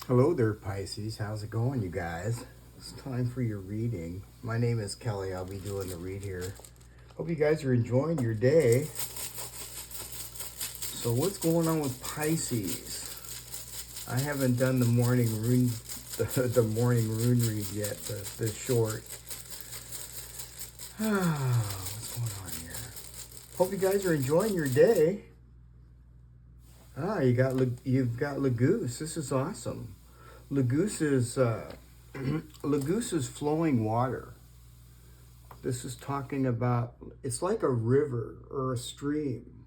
Hello there, Pisces. How's it going, you guys? It's time for your reading. My name is Kelly. I'll be doing the read here. Hope you guys are enjoying your day. So what's going on with Pisces? I haven't done the morning rune, the morning rune read yet, the short. What's going on here? Hope you guys are enjoying your day. You've got Lagoons. This is awesome. Lagoons is Lagoons is flowing water. This is talking about, it's like a river or a stream,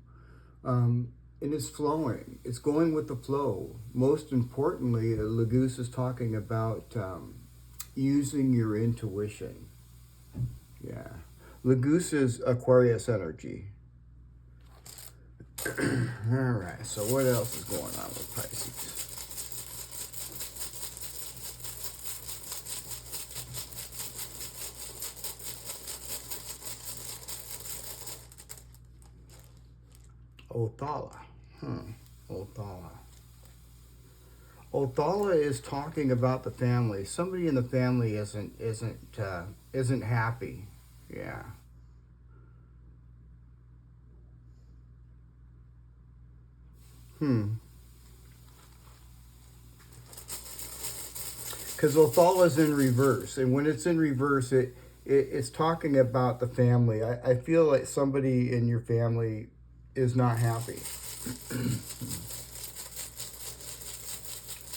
and it's flowing. It's going with the flow. Most importantly, Lagoons is talking about using your intuition. Yeah, Lagoons is Aquarius energy. All right. So what else is going on with Pisces? Othala. Othala. Othala is talking about the family. Somebody in the family isn't happy. Yeah. Because Othala is in reverse, and when it's in reverse, it's talking about the family. I feel like somebody in your family is not happy.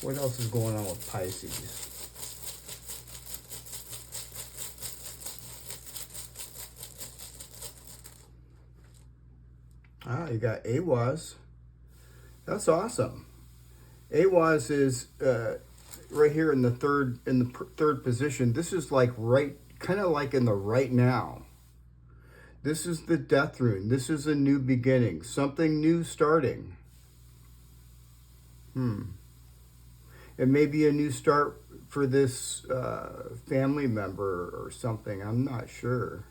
What else is going on with Pisces? You got Aewas. That's awesome. Aewas is right here in the third position. This is like kind of like in the right now. This is the death rune. This is a new beginning, something new starting. It may be a new start for this family member or something. I'm not sure.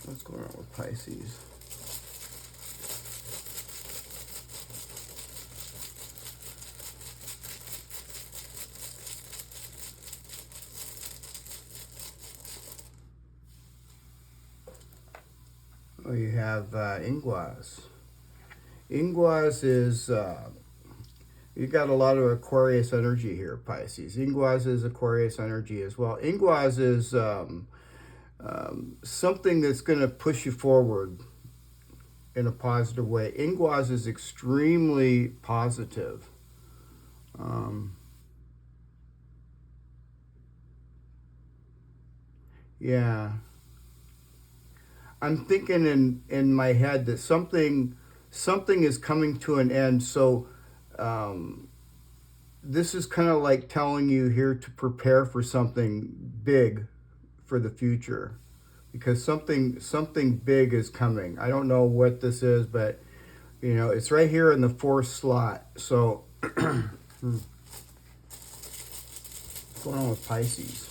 What's going on with Pisces? Oh, you have Ingwaz. Ingwaz is, you got a lot of Aquarius energy here, Pisces. Ingwaz is Aquarius energy as well. Ingwaz is something that's going to push you forward in a positive way. Ingwaz is extremely positive. Yeah. I'm thinking in my head that something is coming to an end. So this is kind of like telling you here to prepare for something big for the future, because something big is coming. I don't know what this is, but it's right here in the fourth slot. So what's going on with Pisces?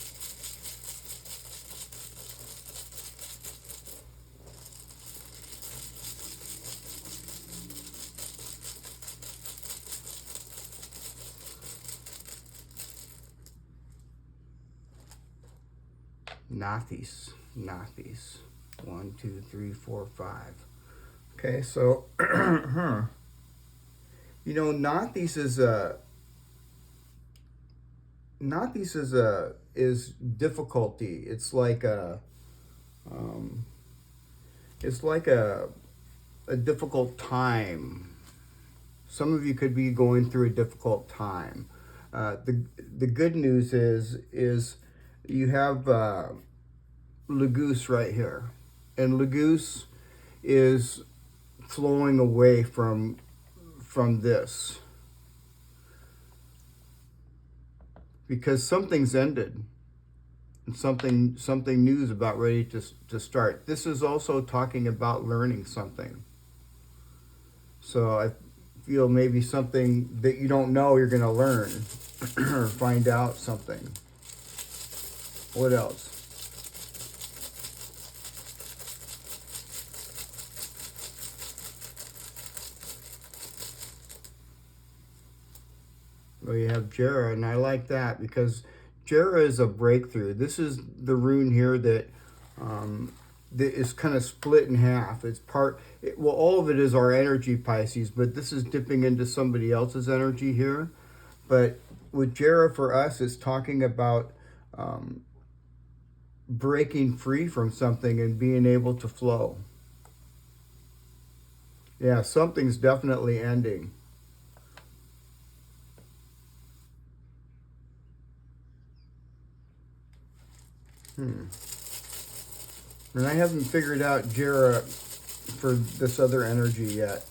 Nauthiz. 1, 2, 3, 4, 5. Okay, so Nauthiz is difficulty. It's like a difficult time. Some of you could be going through a difficult time. The good news is you have Lagoons right here, and Lagoons is flowing away from this, because something's ended and something new is about ready to start. This is also talking about learning something. So I feel maybe something that you don't know you're going to learn or find out something. What else? Well, you have Jera, and I like that because Jera is a breakthrough. This is the rune here that that is kind of split in half. It's well, all of it is our energy, Pisces, but this is dipping into somebody else's energy here. But with Jera for us, it's talking about breaking free from something and being able to flow. Yeah, something's definitely ending. And I haven't figured out Jera for this other energy yet.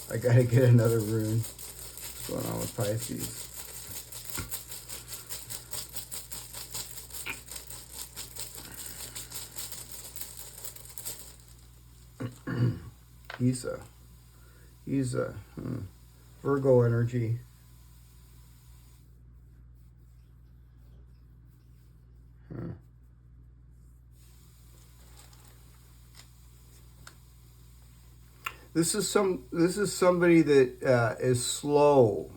I gotta get another rune. What's going on with Pisces? Isa. Virgo energy. This is somebody that is slow.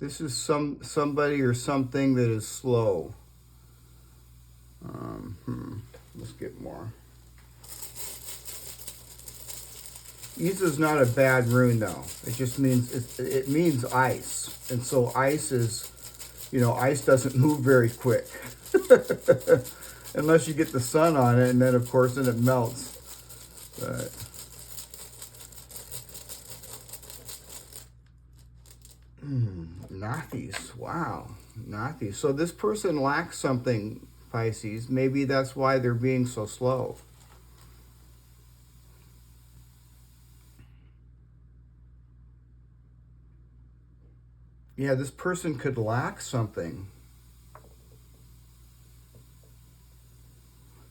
This is somebody or something that is slow. Let's get more. Isa's not a bad rune though. It just means it means ice, and so ice is, ice doesn't move very quick, unless you get the sun on it, and then of course then it melts. But Nauthiz, wow, Nauthiz. So this person lacks something, Pisces. Maybe that's why they're being so slow. Yeah, this person could lack something.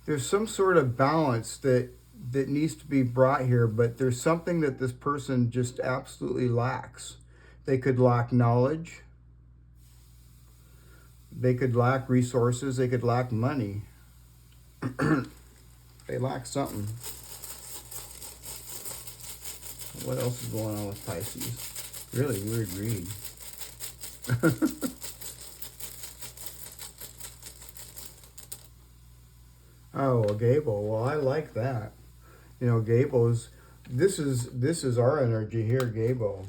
There's some sort of balance that needs to be brought here, but there's something that this person just absolutely lacks. They could lack knowledge. They could lack resources. They could lack money. They lack something. What else is going on with Pisces? Really weird read. Oh, well, Gebo. Well, I like that. Gebo's. This is our energy here, Gebo.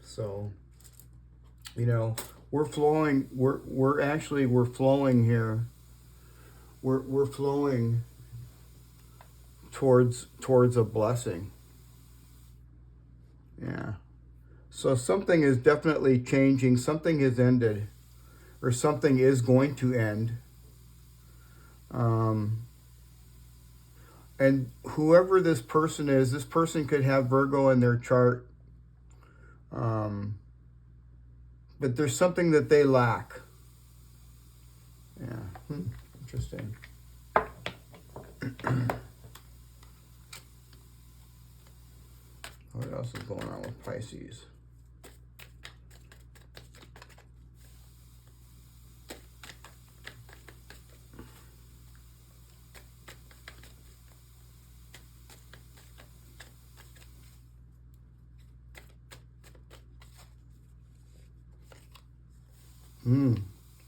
So, we're flowing. We're flowing here. We're flowing towards a blessing. Yeah. So something is definitely changing. Something has ended, or something is going to end. And whoever this person is, this person could have Virgo in their chart. But there's something that they lack. Yeah. Interesting. What else is going on with Pisces?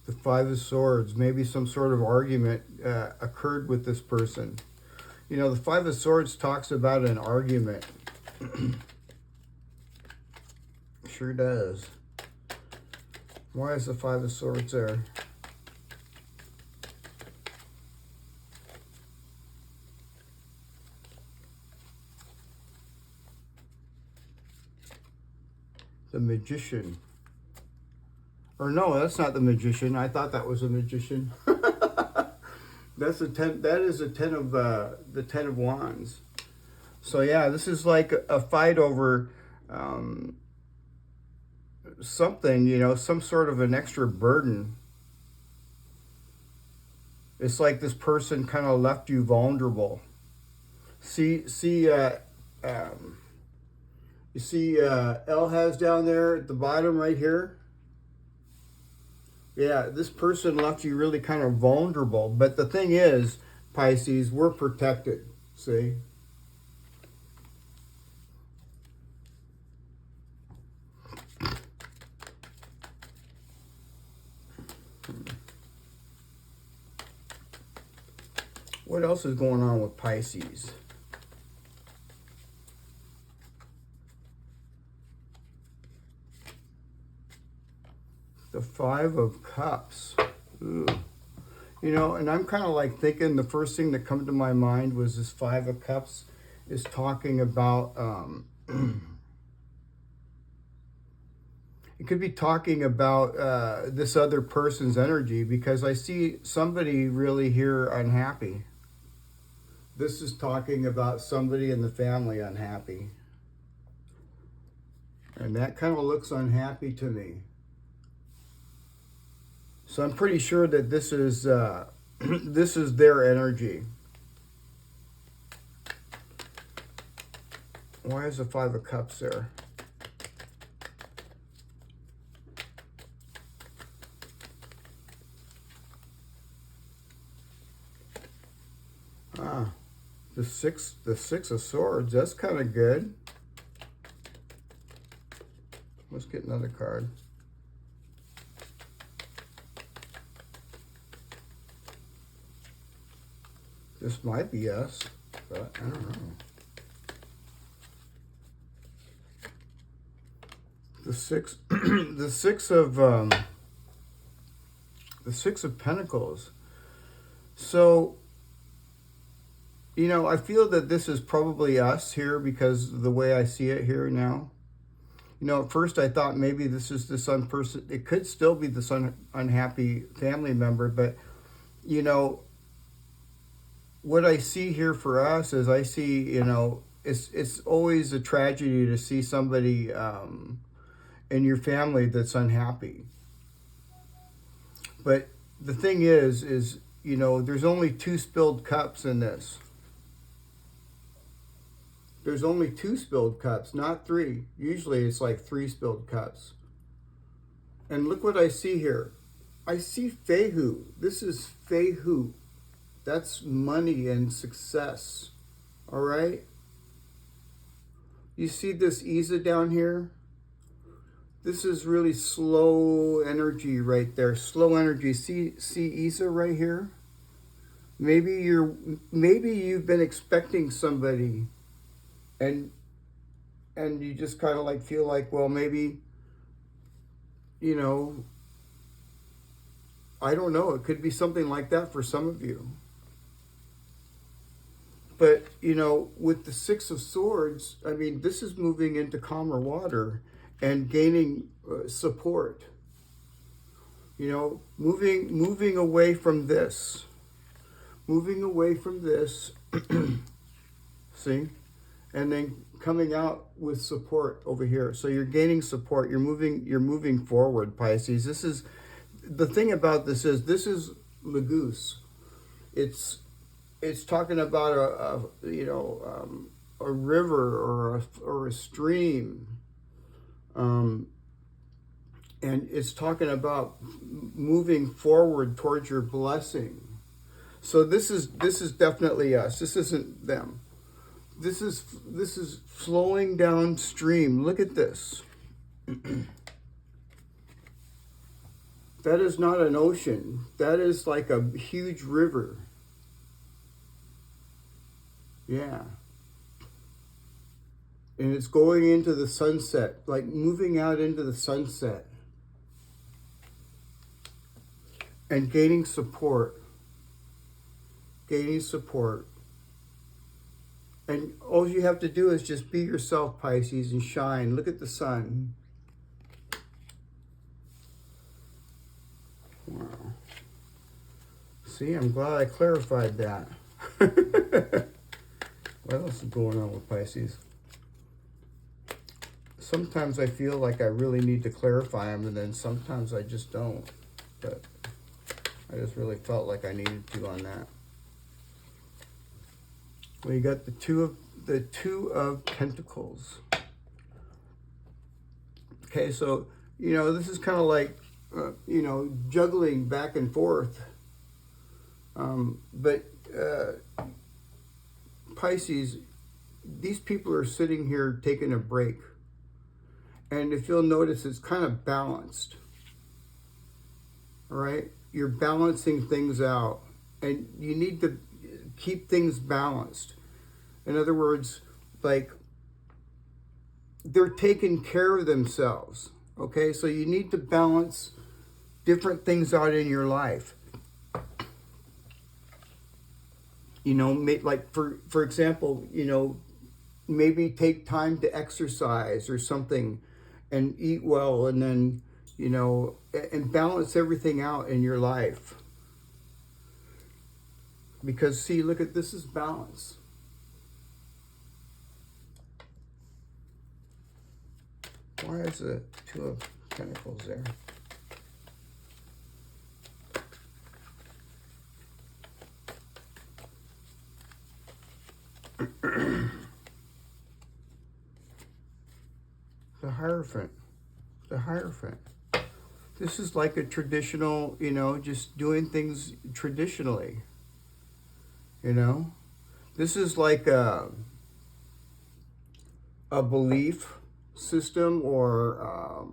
The Five of Swords. Maybe some sort of argument occurred with this person. The Five of Swords talks about an argument. Sure does. Why is the Five of Swords there? The Magician. Or no, that's not the Magician. I thought that was a Magician. That's the 10. That is the 10 of the 10 of Wands. So yeah, this is like a fight over something. Some sort of an extra burden. It's like this person kind of left you vulnerable. You see L has down there at the bottom right here. Yeah, this person left you really kind of vulnerable. But the thing is, Pisces, we're protected. See? What else is going on with Pisces? The Five of Cups. Ooh. You know, and I'm kind of like thinking the first thing that comes to my mind was this Five of Cups is talking about, it could be talking about this other person's energy, because I see somebody really here unhappy. This is talking about somebody in the family unhappy. And that kind of looks unhappy to me. So I'm pretty sure that this is this is their energy. Why is the Five of Cups there? Ah, the Six of Swords. That's kind of good. Let's get another card. This might be us, but I don't know. The six, the Six of Pentacles. So, you know, I feel that this is probably us here because of the way I see it here now. You know, at first I thought maybe this is this person. It could still be this unhappy family member, but you know, what I see here for us is I see, you know, it's always a tragedy to see somebody in your family that's unhappy. But the thing is, you know, there's only 2 spilled cups in this. There's only 2 spilled cups, not 3. Usually it's like 3 spilled cups. And look what I see here. I see Fehu. This is Fehu. That's money and success. All right? You see this Isa down here? This is really slow energy right there. Slow energy. See Isa right here? Maybe you've been expecting somebody and you just kind of like feel like, well, maybe, you know, I don't know. It could be something like that for some of you. But, you know, with the Six of Swords, I mean, this is moving into calmer water and gaining support. You know, moving away from this. Moving away from this. See? And then coming out with support over here. So you're gaining support. You're moving forward, Pisces. This is the thing about this is Lagoons. It's talking about a river or a stream, and it's talking about moving forward towards your blessing. So this is definitely us. This isn't them. This is flowing downstream. Look at this. That is not an ocean. That is like a huge river. Yeah. And it's going into the sunset, like moving out into the sunset. And gaining support. Gaining support. And all you have to do is just be yourself, Pisces, and shine. Look at the sun. Wow. See, I'm glad I clarified that. What else is going on with Pisces? Sometimes I feel like I really need to clarify them, and then sometimes I just don't. But I just really felt like I needed to on that. We got the two of Pentacles. Okay, so you know this is kind of like you know, juggling back and forth. But Pisces, these people are sitting here taking a break. And if you'll notice, it's kind of balanced. All right? You're balancing things out. And you need to keep things balanced. In other words, like, they're taking care of themselves. Okay, so you need to balance different things out in your life. You know, like for example, you know, maybe take time to exercise or something, and eat well, and then, you know, and balance everything out in your life. Because see, look at this, is balance. Why is the Two of Pentacles there? The Hierophant. The Hierophant. This is like a traditional, you know, just doing things traditionally. You know? This is like a belief system, or,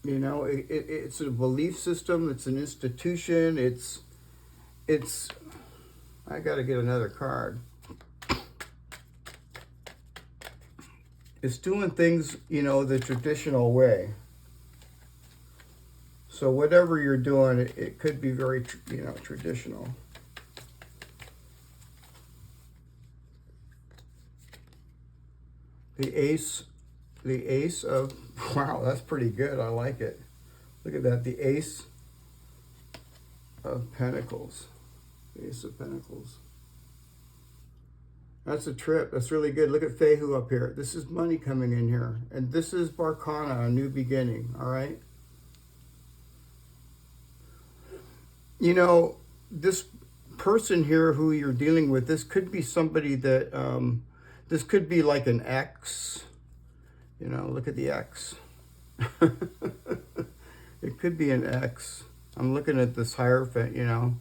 you know, it's a belief system. It's an institution. It's, I got to get another card. It's doing things, you know, the traditional way. So whatever you're doing, it could be very, you know, traditional. The Ace of, wow, that's pretty good. I like it. Look at that, the Ace of Pentacles. The Ace of Pentacles. That's a trip. That's really good. Look at Fehu up here. This is money coming in here. And this is Barkana, a new beginning. All right? You know, this person here who you're dealing with, this could be somebody that, this could be like an ex. You know, look at the ex. It could be an ex. I'm looking at this Hierophant, you know.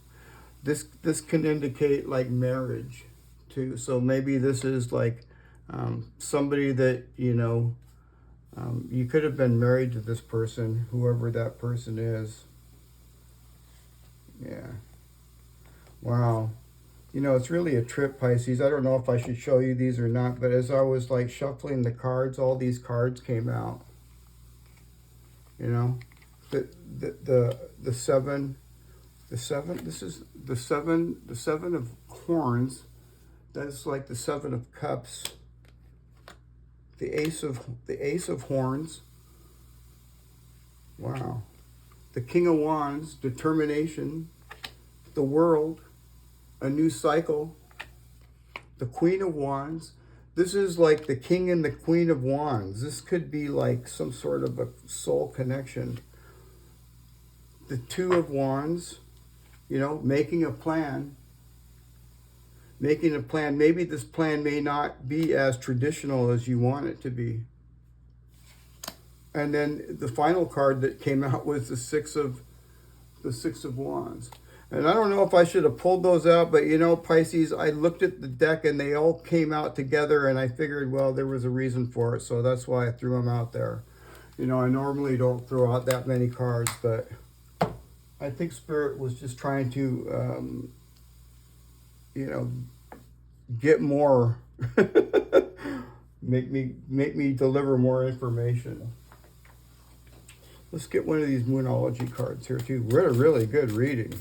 This can indicate like marriage too. So maybe this is like somebody that, you know, you could have been married to this person, whoever that person is. Yeah. Wow. You know, it's really a trip, Pisces. I don't know if I should show you these or not, but as I was like shuffling the cards, all these cards came out. You know, the seven, this is the seven of horns. That's like the Seven of Cups. The Ace of Horns. Wow. The King of Wands, determination, the World, a new cycle, the Queen of Wands. This is like the King and the Queen of Wands. This could be like some sort of a soul connection. The Two of Wands, you know, making a plan. Making a plan. Maybe this plan may not be as traditional as you want it to be. And then the final card that came out was the Six of Wands. And I don't know if I should have pulled those out, but you know, Pisces, I looked at the deck and they all came out together, and I figured, well, there was a reason for it, so that's why I threw them out there. You know, I normally don't throw out that many cards, but I think Spirit was just trying to, you know, get more, make me deliver more information. Let's get one of these Moonology cards here too. We're a really good reading.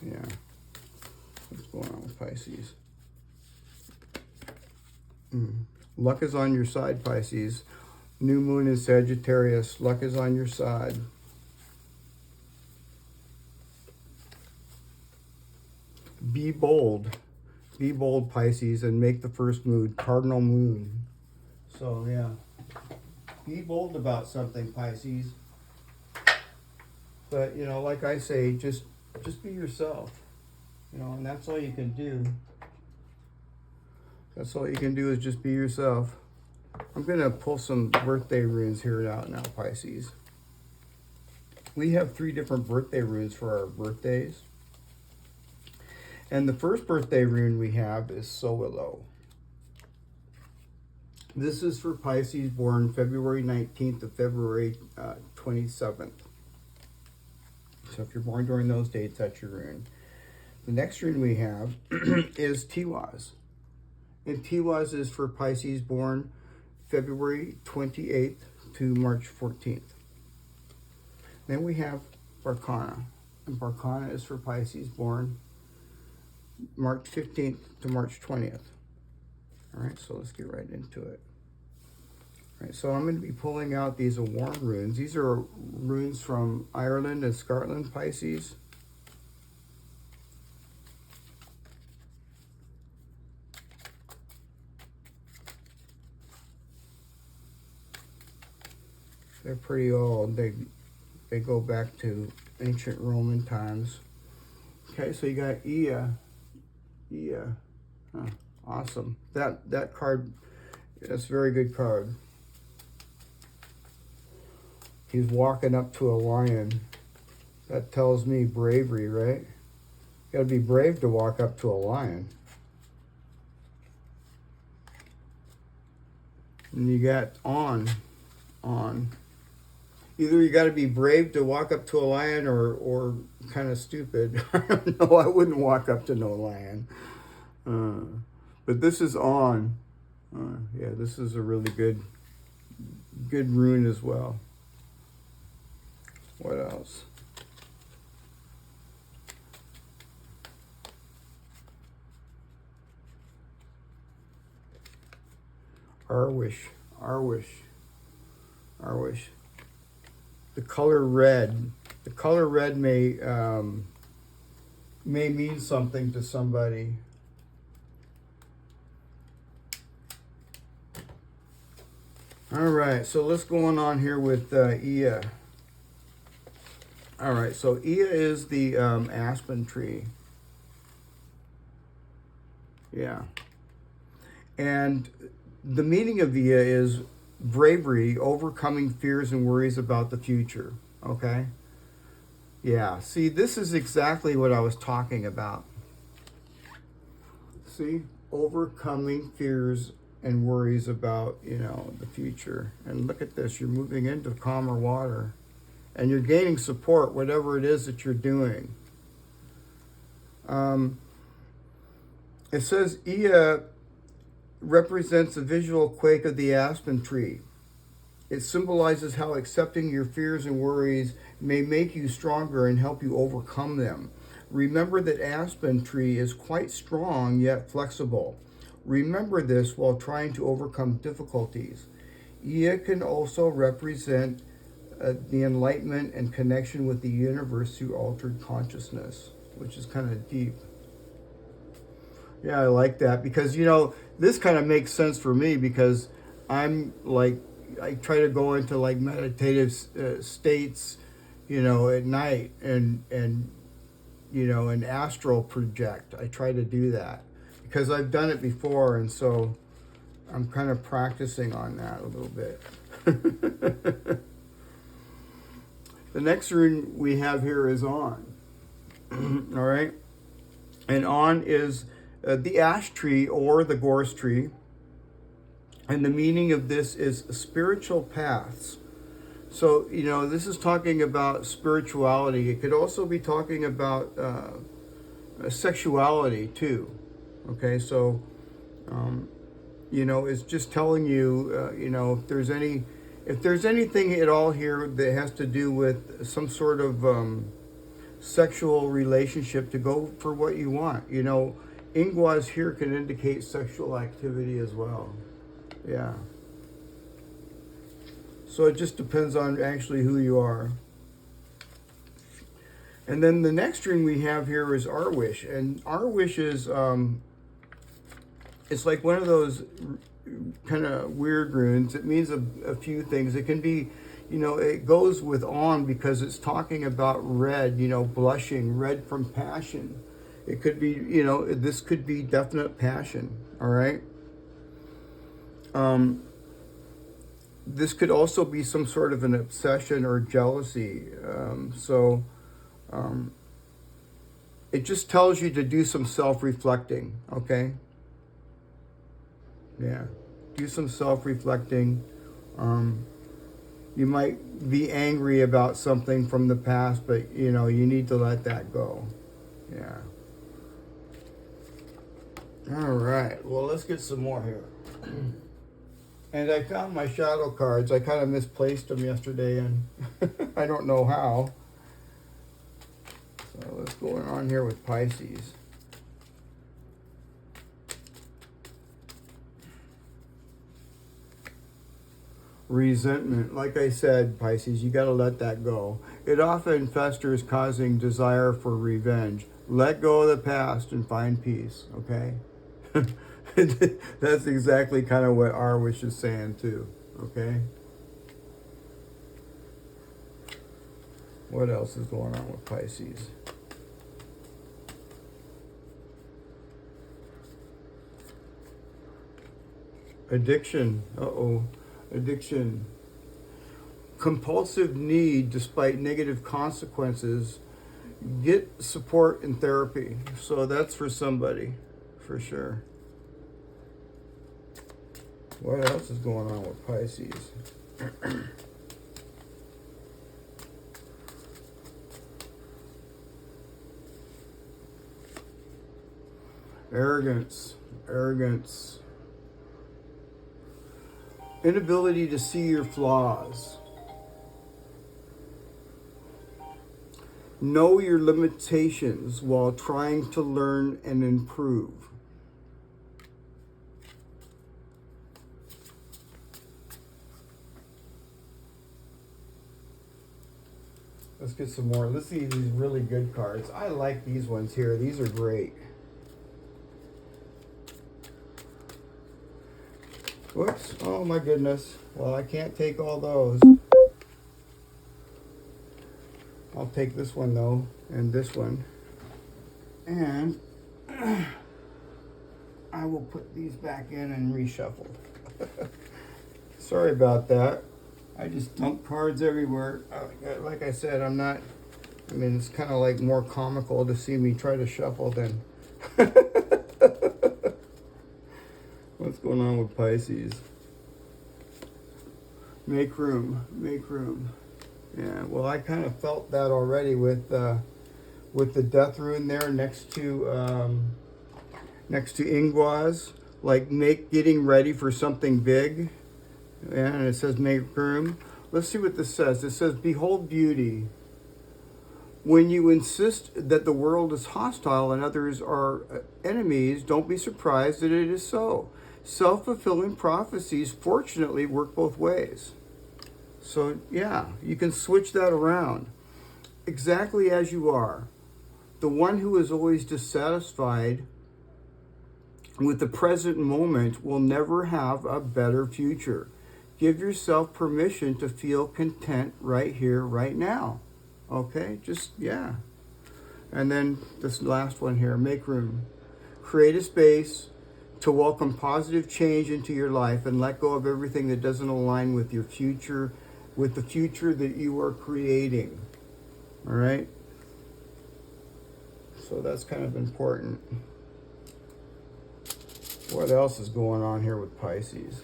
Yeah. What's going on with Pisces? Luck is on your side, Pisces. New moon in Sagittarius. Luck is on your side. Be bold. Be bold, Pisces, and make the first move. Cardinal moon. So, yeah. Be bold about something, Pisces. But, you know, like I say, just be yourself. You know, and that's all you can do. That's all you can do is just be yourself. I'm going to pull some birthday runes here out now, Pisces. We have 3 different birthday runes for our birthdays. And the first birthday rune we have is Sowilo. This is for Pisces born February 19th to February 27th. So if you're born during those dates, that's your rune. The next rune we have is Aewas. And Aewas is for Pisces born February 28th to March 14th. Then we have Barkana. And Barkana is for Pisces born March 15th to March 20th. All right, so let's get right into it. All right, so I'm going to be pulling out these warm runes. These are runes from Ireland and Scotland, Pisces. They're pretty old. They go back to ancient Roman times. Okay, so you got Ea. Huh, awesome. That card, that's a very good card. He's walking up to a lion. That tells me bravery, right? You gotta be brave to walk up to a lion. And you got on. Either you got to be brave to walk up to a lion or kind of stupid. I don't know. I wouldn't walk up to no lion. But this is on. Yeah, this is a really good rune as well. What else? Arwish. The color red. The color red may mean something to somebody. All right, so let's go on here with Ea. All right, so Ea is the aspen tree. Yeah. And the meaning of Ea is bravery, overcoming fears and worries about the future. Okay? Yeah, see, this is exactly what I was talking about. See? Overcoming fears and worries about, the future. And look at this, you're moving into calmer water. And you're gaining support, whatever it is that you're doing. It says Ea represents the visual quake of the aspen tree. It symbolizes how accepting your fears and worries may make you stronger and help you overcome them. Remember that aspen tree is quite strong yet flexible. Remember this while trying to overcome difficulties. Ea can also represent the enlightenment and connection with the universe through altered consciousness, which is kind of deep. Yeah, I like that because, this kind of makes sense for me because I'm like, I try to go into like meditative states, at night and astral project. I try to do that because I've done it before. And so I'm kind of practicing on that a little bit. The next rune we have here is on. All right. And on is the ash tree or the gorse tree. And the meaning of this is spiritual paths. So, this is talking about spirituality. It could also be talking about sexuality too. Okay, so, it's just telling you, if there's anything at all here that has to do with some sort of sexual relationship, to go for what you want. Ingwaz here can indicate sexual activity as well. Yeah. So it just depends on actually who you are. And then the next rune we have here is Arwish. And Arwish is, it's like one of those kind of weird runes. It means a few things. It can be, it goes with on because it's talking about red, blushing, red from passion. It could be, this could be definite passion, all right? This could also be some sort of an obsession or jealousy. It just tells you to do some self-reflecting, okay? Yeah, do some self-reflecting. You might be angry about something from the past, but you know, you need to let that go. Yeah. All right. Well, let's get some more here. And I found my shadow cards. I kind of misplaced them yesterday, and I don't know how. So what's going on here with Pisces? Resentment. Like I said, Pisces, you got to let that go. It often festers, causing desire for revenge. Let go of the past and find peace, okay? That's exactly kind of what Aewas is saying too, okay? What else is going on with Pisces? Addiction. Uh-oh. Addiction. Compulsive need despite negative consequences. Get support in therapy. So that's for somebody, for sure. What else is going on with Pisces? Arrogance. Arrogance. Inability to see your flaws. Know your limitations while trying to learn and improve. Let's get some more. Let's see these really good cards. I like these ones here. These are great. Whoops. Oh my goodness. Well, I can't take all those. I'll take this one though, and this one. And I will put these back in and reshuffle. Sorry about that. I just dump cards everywhere. Like I said, I'm not, I mean, it's kind of like more comical to see me try to shuffle than what's going on with Pisces. Make room, make room. Yeah, well, I kind of felt that already with the death rune there next to Ingwaz, like getting ready for something big. Yeah, and it says make room. Let's see what this says. It says, behold beauty. When you insist that the world is hostile and others are enemies, don't be surprised that it is so. Self-fulfilling prophecies, fortunately, work both ways. So, yeah, you can switch that around. Exactly as you are. The one who is always dissatisfied with the present moment will never have a better future. Give yourself permission to feel content right here, right now. Okay, just, yeah. And then this last one here, make room. Create a space to welcome positive change into your life and let go of everything that doesn't align with your future, with the future that you are creating. All right? So that's kind of important. What else is going on here with Pisces?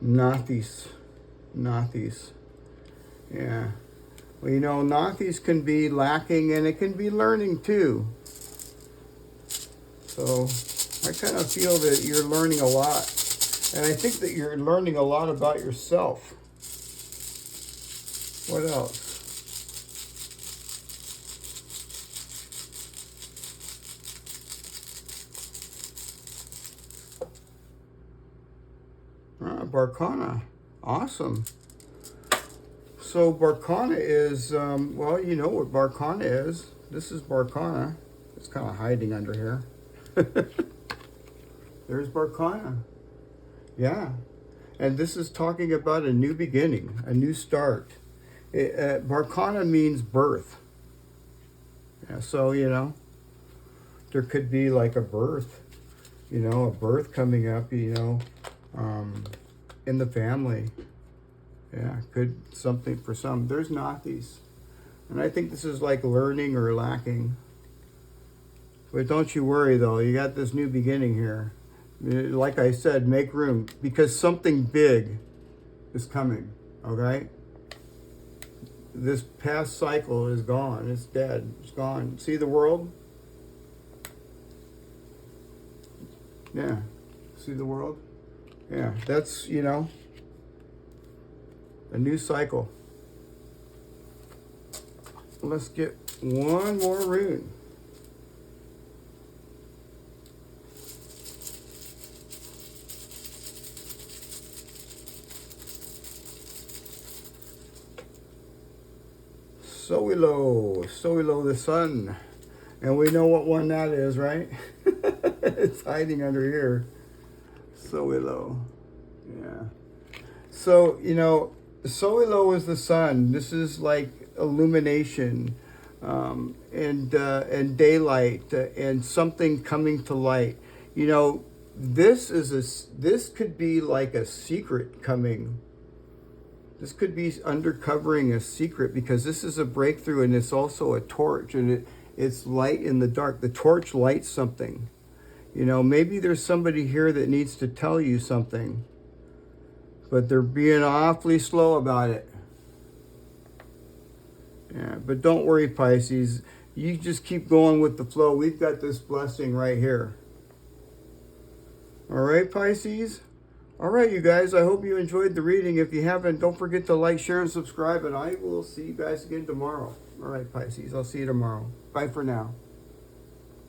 Nauthiz. Nauthiz. Yeah. Well, you know, Nauthiz can be lacking and it can be learning too. So I kind of feel that you're learning a lot. And I think that you're learning a lot about yourself. What else? Barkana. Awesome. So Barkana is, well, you know what Barkana is. This is Barkana. It's kind of hiding under here. There's Barkana. Yeah. And this is talking about a new beginning, a new start. Barkana means birth. Yeah, so, you know, there could be like a birth, you know, a birth coming up, you know, in the family. Yeah, could something for some. There's Nauthiz. And I think this is like learning or lacking. But don't you worry, though. You got this new beginning here. Like I said, make room, because something big is coming, okay? This past cycle is gone. It's dead. It's gone. See the world? Yeah. See the world? Yeah. That's, you know, a new cycle. Let's get one more rune. Soilo the sun. And we know what one that is, right? It's hiding under here. Soilo. Yeah. So, you know, Soilo is the sun. This is like illumination and daylight and something coming to light. You know, this could be like a secret coming. This could be uncovering a secret, because this is a breakthrough, and it's also a torch, and it's light in the dark. The torch lights something. You know, maybe there's somebody here that needs to tell you something, but they're being awfully slow about it. Yeah, but don't worry, Pisces. You just keep going with the flow. We've got this blessing right here. All right, Pisces? All right, you guys, I hope you enjoyed the reading. If you haven't, don't forget to like, share, and subscribe, and I will see you guys again tomorrow. All right, Pisces, I'll see you tomorrow. Bye for now.